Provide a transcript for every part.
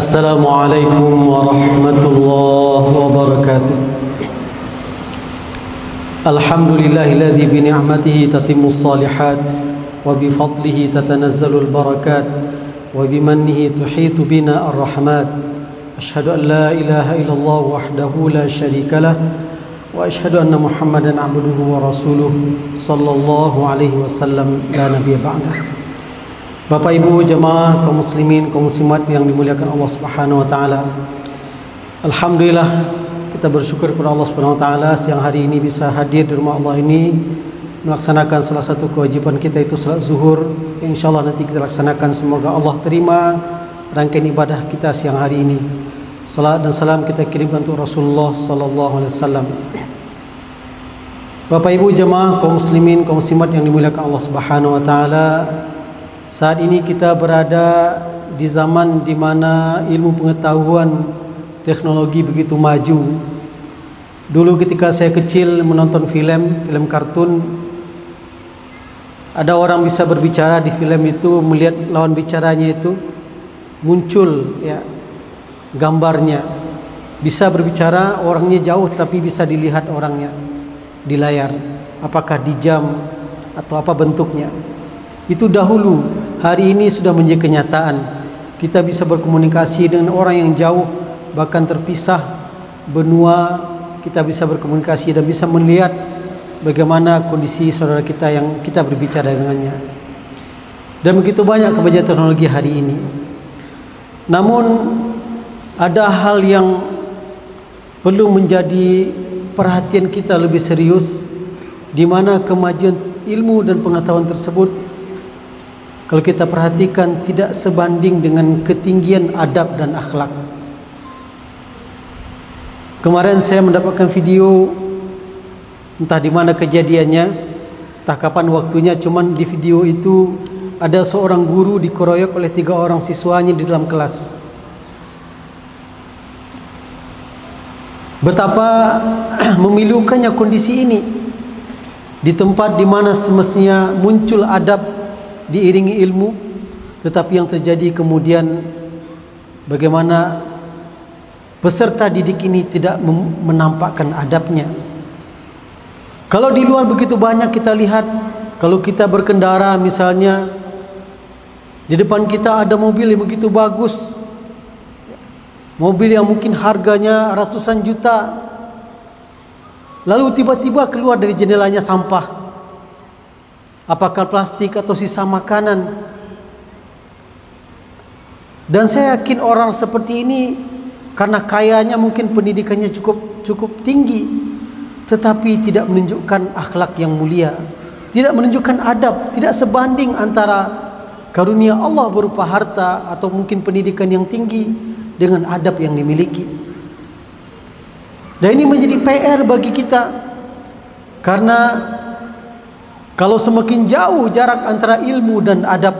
Assalamualaikum warahmatullahi wabarakatuh. Alhamdulillahilladzi bi ni'matihi tatimmus shalihat wa bi fadlihi tatanazzalul barakat wa bi mannihi tuhitu bina ar-rahmat. Asyhadu an la ilaha illallah wahdahu la syarikalah wa asyhadu anna Muhammadan abduhu wa rasuluh sallallahu alaihi wasallam la nabiyya ba'dah. Bapak Ibu jemaah kaum muslimin kaum muslimat yang dimuliakan Allah Subhanahu wa taala. Alhamdulillah kita bersyukur kepada Allah Subhanahu wa taala siang hari ini bisa hadir di rumah Allah ini melaksanakan salah satu kewajiban kita itu salat zuhur yang insyaallah nanti kita laksanakan. Semoga Allah terima rangkaian ibadah kita siang hari ini. Salat dan salam kita kirimkan untuk Rasulullah sallallahu alaihi wasallam. Bapak Ibu jemaah kaum muslimin kaum muslimat yang dimuliakan Allah Subhanahu wa taala, saat ini kita berada di zaman di mana ilmu pengetahuan teknologi begitu maju. Dulu ketika saya kecil menonton film kartun, ada orang bisa berbicara di film itu, melihat lawan bicaranya itu muncul ya gambarnya. Bisa berbicara, orangnya jauh tapi bisa dilihat orangnya di layar, apakah di jam atau apa bentuknya. Itu dahulu, hari ini sudah menjadi kenyataan. Kita bisa berkomunikasi dengan orang yang jauh, bahkan terpisah benua. Kita bisa berkomunikasi dan bisa melihat bagaimana kondisi saudara kita yang kita berbicara dengannya. Dan begitu banyak kemajuan teknologi hari ini. Namun ada hal yang perlu menjadi perhatian kita lebih serius, di mana kemajuan ilmu dan pengetahuan tersebut kalau kita perhatikan tidak sebanding dengan ketinggian adab dan akhlak. Kemarin saya mendapatkan video, entah di mana kejadiannya, entah kapan waktunya, cuman di video itu ada seorang guru dikeroyok oleh 3 orang siswanya di dalam kelas. Betapa memilukannya kondisi ini di tempat di mana semestinya muncul adab diiringi ilmu, tetapi yang terjadi kemudian bagaimana peserta didik ini tidak menampakkan adabnya. Kalau di luar begitu banyak kita lihat, kalau kita berkendara misalnya, di depan kita ada mobil yang begitu bagus, mobil yang mungkin harganya ratusan juta, lalu tiba-tiba keluar dari jendelanya sampah, apakah plastik atau sisa makanan. Dan saya yakin orang seperti ini karena kayanya mungkin pendidikannya cukup tinggi, tetapi tidak menunjukkan akhlak yang mulia, tidak menunjukkan adab, tidak sebanding antara karunia Allah berupa harta atau mungkin pendidikan yang tinggi dengan adab yang dimiliki. Dan ini menjadi PR bagi kita, karena kalau semakin jauh jarak antara ilmu dan adab,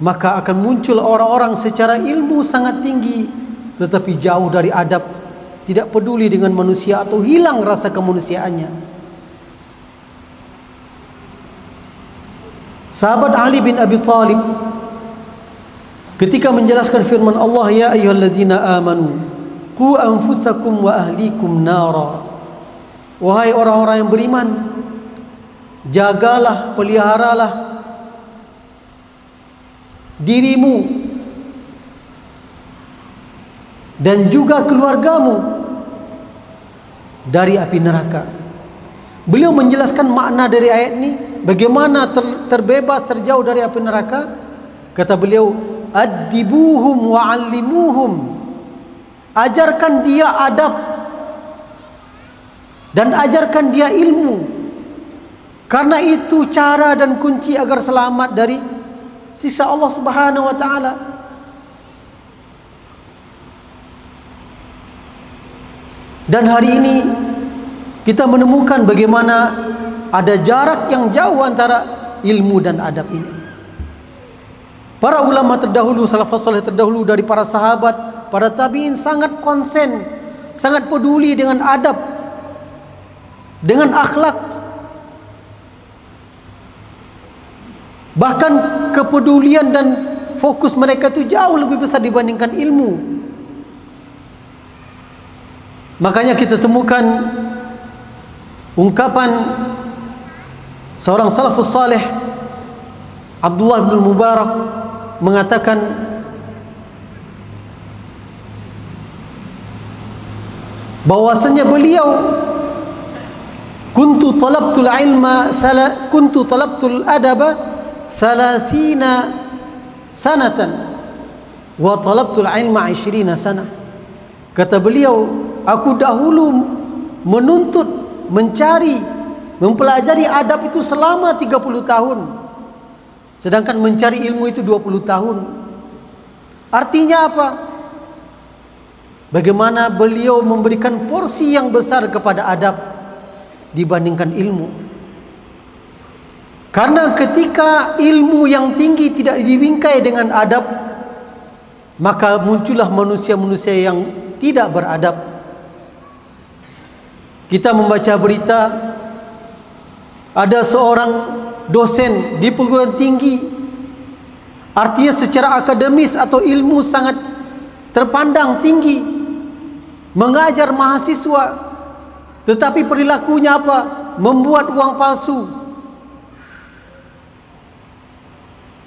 maka akan muncul orang-orang secara ilmu sangat tinggi tetapi jauh dari adab, tidak peduli dengan manusia atau hilang rasa kemanusiaannya. Sahabat Ali bin Abi Thalib ketika menjelaskan firman Allah, ya ayyuhalladzina amanu qu anfusakum wa ahlikum nara, wahai orang-orang yang beriman, jagalah, peliharalah dirimu dan juga keluargamu dari api neraka. Beliau menjelaskan makna dari ayat ini, bagaimana terbebas, terjauh dari api neraka. Kata beliau, addibuhum wa'allimuhum, ajarkan dia adab dan ajarkan dia ilmu, karena itu cara dan kunci agar selamat dari siksa Allah Subhanahu wa taala. Dan hari ini kita menemukan bagaimana ada jarak yang jauh antara ilmu dan adab ini. Para ulama terdahulu, salafus saleh terdahulu dari para sahabat, para tabi'in sangat konsen, sangat peduli dengan adab, dengan akhlak. Bahkan kepedulian dan fokus mereka itu jauh lebih besar dibandingkan ilmu. Makanya kita temukan ungkapan seorang salafus saleh, Abdullah bin Mubarak, mengatakan, bahwasanya beliau kuntu talabtul adaba 30 sanatan wa talabtul ilma 20 sana. Kata beliau, aku dahulu menuntut, mencari, mempelajari adab itu selama 30 tahun, sedangkan mencari ilmu itu 20 tahun. Artinya apa? Bagaimana beliau memberikan porsi yang besar kepada adab dibandingkan ilmu. Karena ketika ilmu yang tinggi tidak dibingkai dengan adab, maka muncullah manusia-manusia yang tidak beradab. Kita membaca berita, ada seorang dosen di perguruan tinggi, artinya secara akademis atau ilmu sangat terpandang tinggi, mengajar mahasiswa, tetapi perilakunya apa? Membuat uang palsu.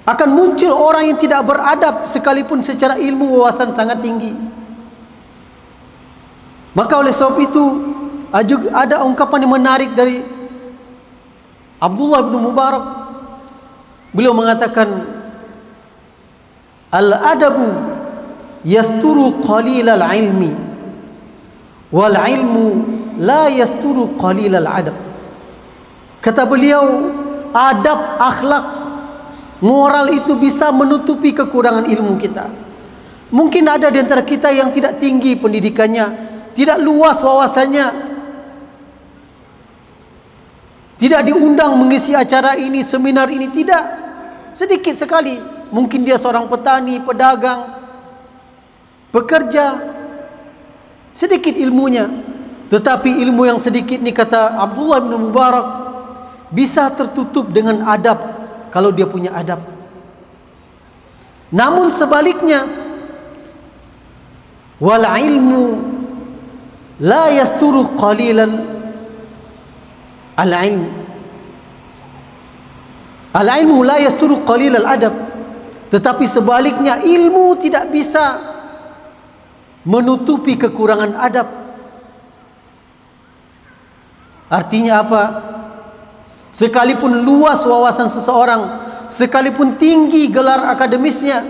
Akan muncul orang yang tidak beradab sekalipun secara ilmu wawasan sangat tinggi. Maka oleh sebab itu ada ungkapan yang menarik dari Abdullah bin Mubarak. Beliau mengatakan, al-adabu yasturu qalilal ilmi wal ilmu la yasturu qalilal adab. Kata beliau, adab, akhlak, moral itu bisa menutupi kekurangan ilmu kita. Mungkin ada di antara kita yang tidak tinggi pendidikannya, tidak luas wawasannya, tidak diundang mengisi acara ini, seminar ini, tidak. Sedikit sekali. Mungkin dia seorang petani, pedagang, pekerja, sedikit ilmunya. Tetapi ilmu yang sedikit ni, kata Abdullah bin Mubarak, bisa tertutup dengan adab kalau dia punya adab. Namun sebaliknya, wal ilmu la yasturu qalilan al-ilm. Al-ilmu la yasturu qalilal adab. Tetapi sebaliknya, ilmu tidak bisa menutupi kekurangan adab. Artinya apa? Sekalipun luas wawasan seseorang, sekalipun tinggi gelar akademisnya,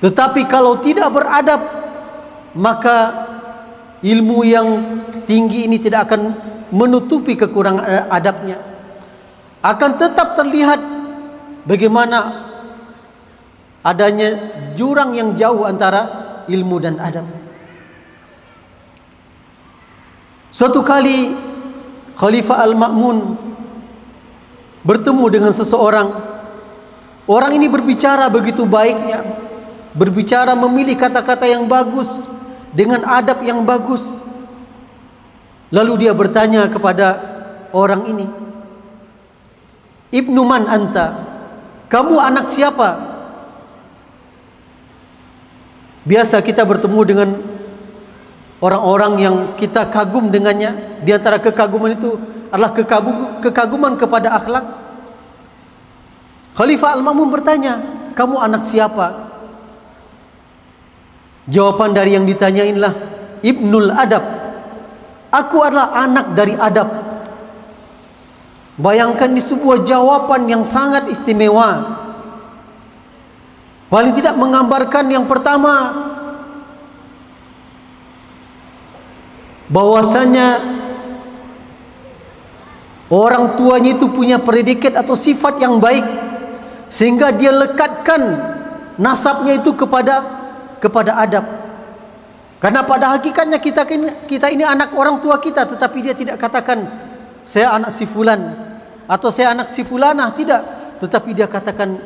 tetapi kalau tidak beradab, maka ilmu yang tinggi ini tidak akan menutupi kekurangan adabnya. Akan tetap terlihat bagaimana adanya jurang yang jauh antara ilmu dan adab. Suatu kali Khalifah Al-Ma'mun bertemu dengan seseorang. Orang ini berbicara begitu baiknya, berbicara memilih kata-kata yang bagus dengan adab yang bagus. Lalu dia bertanya kepada orang ini, Ibnu man anta? Kamu anak siapa? Biasa kita bertemu dengan orang-orang yang kita kagum dengannya. Di antara kekaguman itu adalah kekaguman kepada akhlak. Khalifah Al-Ma'mun bertanya, kamu anak siapa? Jawaban dari yang ditanyainlah, Ibnul Adab. Aku adalah anak dari adab. Bayangkan, di sebuah jawaban yang sangat istimewa. Paling tidak menggambarkan yang pertama, bahwasanya orang tuanya itu punya predikat atau sifat yang baik, sehingga dia lekatkan nasabnya itu kepada adab. Karena pada hakikatnya kita ini anak orang tua kita, tetapi dia tidak katakan saya anak si fulan atau saya anak si fulanah, tidak. Tetapi dia katakan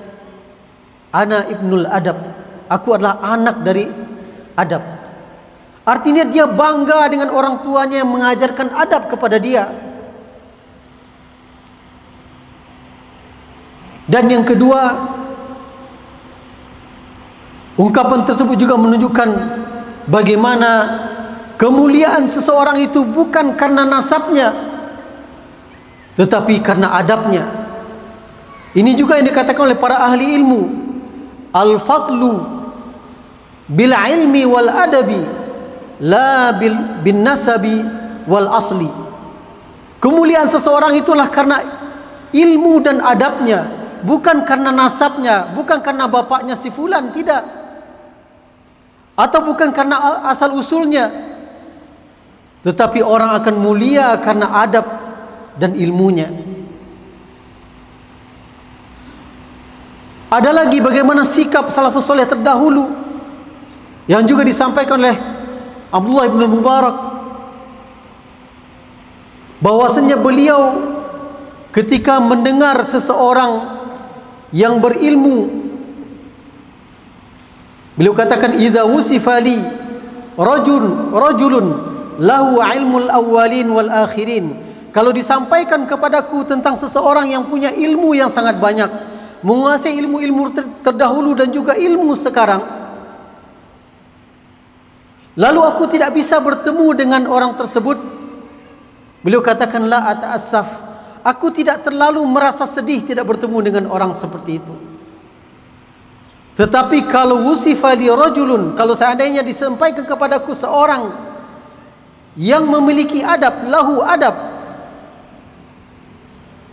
ana ibnul adab, aku adalah anak dari adab. Artinya dia bangga dengan orang tuanya yang mengajarkan adab kepada dia. Dan yang kedua, Ungkapan tersebut juga menunjukkan bagaimana kemuliaan seseorang itu bukan karena nasabnya, tetapi karena adabnya. Ini juga yang dikatakan oleh para ahli ilmu, al-fadlu bil ilmi wal adabi la bin nasabi wal asli. Kemuliaan seseorang itulah karena ilmu dan adabnya, bukan karena nasabnya, bukan karena bapaknya si fulan, tidak, atau bukan karena asal usulnya, tetapi orang akan mulia karena adab dan ilmunya. Ada lagi bagaimana sikap salafus saleh terdahulu yang juga disampaikan oleh Abdullah bin Mubarak, bahwasanya beliau ketika mendengar seseorang yang berilmu, beliau katakan, idza wusifa li rajulun lahu ilmul awwalin wal akhirin, kalau disampaikan kepadaku tentang seseorang yang punya ilmu yang sangat banyak, menguasai ilmu-ilmu terdahulu dan juga ilmu sekarang, lalu aku tidak bisa bertemu dengan orang tersebut, beliau katakan, la ata'assaf, aku tidak terlalu merasa sedih tidak bertemu dengan orang seperti itu. Tetapi kalau wusifa li rajulun, kalau seandainya disampaikan kepadaku seorang yang memiliki adab, lahu adab,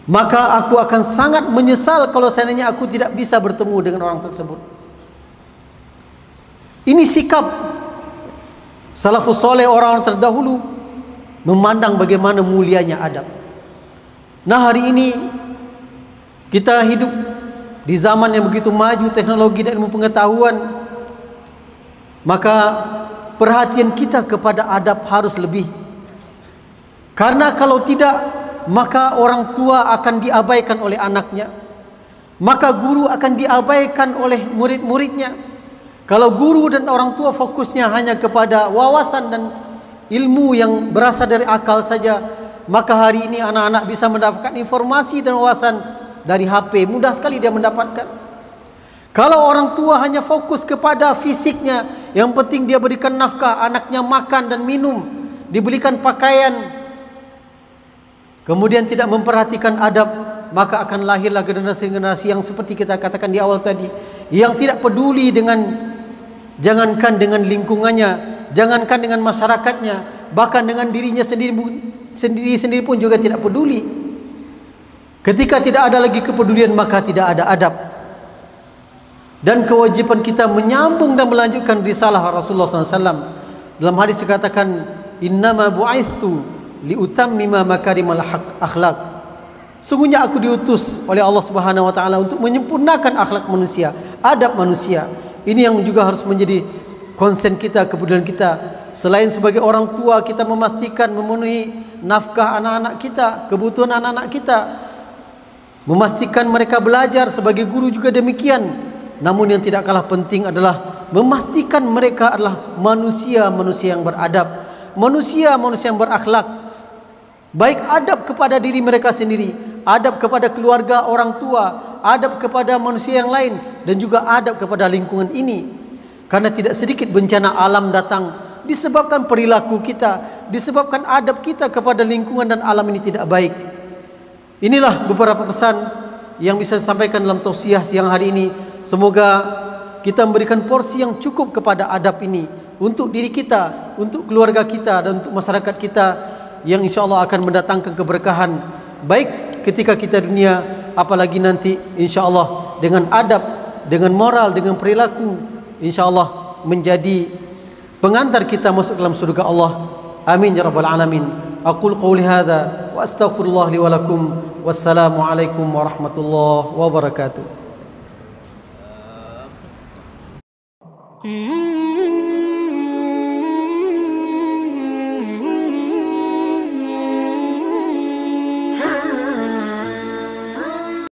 maka aku akan sangat menyesal kalau seandainya aku tidak bisa bertemu dengan orang tersebut. Ini sikap salafus soleh, orang-orang terdahulu, memandang bagaimana mulianya adab. Nah, hari ini kita hidup di zaman yang begitu maju teknologi dan ilmu pengetahuan, maka perhatian kita kepada adab harus lebih. Karena kalau tidak, maka orang tua akan diabaikan oleh anaknya, maka guru akan diabaikan oleh murid-muridnya. Kalau guru dan orang tua fokusnya hanya kepada wawasan dan ilmu yang berasal dari akal saja, maka hari ini anak-anak bisa mendapatkan informasi dan wawasan dari HP, mudah sekali dia mendapatkan. Kalau orang tua hanya fokus kepada fisiknya, yang penting dia berikan nafkah, anaknya makan dan minum, dibelikan pakaian, kemudian tidak memperhatikan adab, maka akan lahirlah generasi-generasi yang seperti kita katakan di awal tadi, yang tidak peduli dengan, jangankan dengan lingkungannya, jangankan dengan masyarakatnya, bahkan dengan dirinya sendiri pun juga tidak peduli. Ketika tidak ada lagi kepedulian, maka tidak ada adab. Dan kewajiban kita menyambung dan melanjutkan risalah Rasulullah SAW. Dalam hadis dikatakan, innama bu'aithtu liutammima makarimal akhlak, sungguhnya aku diutus oleh Allah Subhanahu wa taala untuk menyempurnakan akhlak manusia, adab manusia. Ini yang juga harus menjadi konsen kita, kepedulian kita. Selain sebagai orang tua, kita memastikan memenuhi nafkah anak-anak kita, kebutuhan anak-anak kita, memastikan mereka belajar. Sebagai guru juga demikian. Namun yang tidak kalah penting adalah memastikan mereka adalah manusia-manusia yang beradab, manusia-manusia yang berakhlak. Baik adab kepada diri mereka sendiri, adab kepada keluarga, orang tua, adab kepada manusia yang lain, dan juga adab kepada lingkungan ini. Karena tidak sedikit bencana alam datang disebabkan perilaku kita, disebabkan adab kita kepada lingkungan dan alam ini tidak baik. Inilah beberapa pesan yang bisa disampaikan dalam tausiah siang hari ini. Semoga kita memberikan porsi yang cukup kepada adab ini untuk diri kita, untuk keluarga kita, dan untuk masyarakat kita, yang insyaAllah akan mendatangkan keberkahan baik ketika kita dunia, apalagi nanti insyaAllah dengan adab, dengan moral, dengan perilaku, insyaAllah menjadi pengantar kita masuk dalam surga Allah. Amin ya rabbal alamin. Aqul qawli hadha wa astaghfirullah li wa lakum. Wassalamu alaikum warahmatullahi wabarakatuh.